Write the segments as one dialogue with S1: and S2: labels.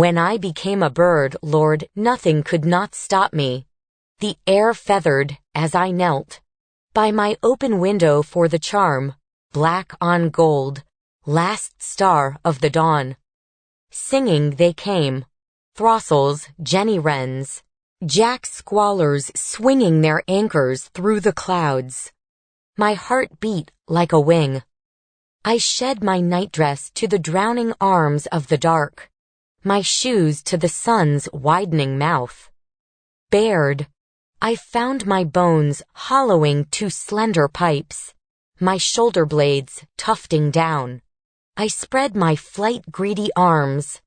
S1: When I became a bird, Lord, nothing could not stop me. The air feathered as I knelt by my open window for the charm, black on gold, last star of the dawn. Singing they came, throstles, jenny wrens, jack squallers swinging their anchors through the clouds. My heart beat like a wing. I shed my nightdress to the drowning arms of the dark, my shoes to the sun's widening mouth. Bared, I found my bones hollowing to slender pipes, my shoulder blades tufting down. I spread my flight-greedy arms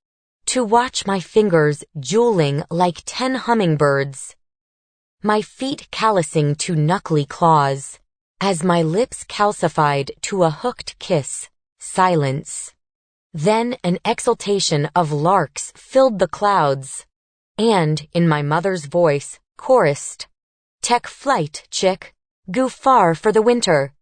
S1: to watch my fingers jeweling like 10 hummingbirds, my feet callousing to knuckly claws, as my lips calcified to a hooked kiss, silence. Then an exultation of larks filled the clouds, and, in my mother's voice, chorused, "Tech flight, chick, go far for the winter."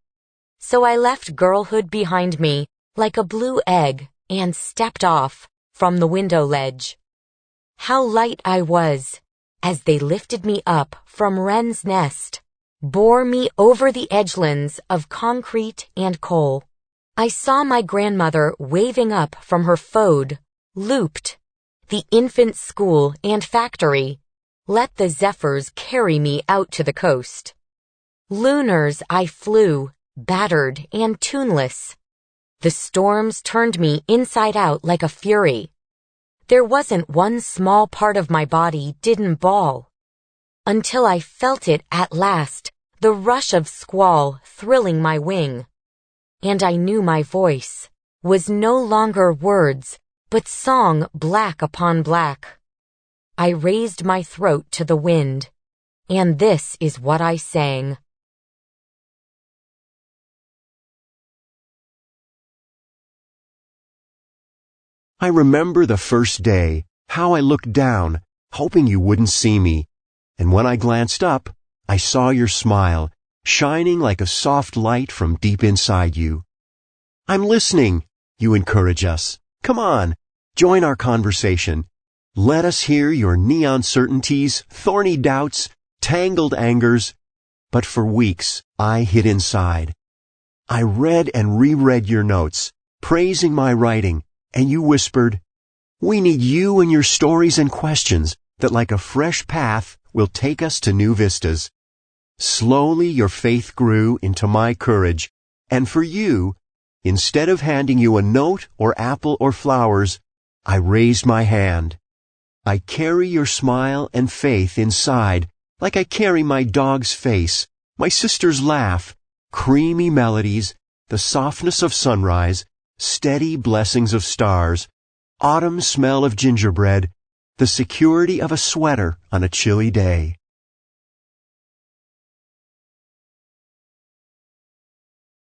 S1: So I left girlhood behind me like a blue egg and stepped off from the window ledge. How light I was as they lifted me up from wren's nest, bore me over the edgelands of concrete and coal. I saw my grandmother waving up from her fode, looped, the infant school and factory. Let the zephyrs carry me out to the coast. Lunars I flew, battered and tuneless. The storms turned me inside out like a fury. There wasn't one small part of my body didn't bawl. Until I felt it at last, the rush of squall thrilling my wing. And I knew my voice was no longer words, but song black upon black. I raised my throat to the wind, and this is what I sang.
S2: I remember the first day, how I looked down, hoping you wouldn't see me, and when I glanced up, I saw your smile, shining like a soft light from deep inside you. "I'm listening," you encourage us. "Come on, join our conversation. Let us hear your neon certainties, thorny doubts, tangled angers." But for weeks, I hid inside. I read and reread your notes, praising my writing, and you whispered, "We need you and your stories and questions that like a fresh path will take us to new vistas." Slowly your faith grew into my courage, and for you, instead of handing you a note or apple or flowers, I raised my hand. I carry your smile and faith inside like I carry my dog's face, my sister's laugh, creamy melodies, the softness of sunrise, steady blessings of stars, autumn smell of gingerbread, the security of a sweater on a chilly day.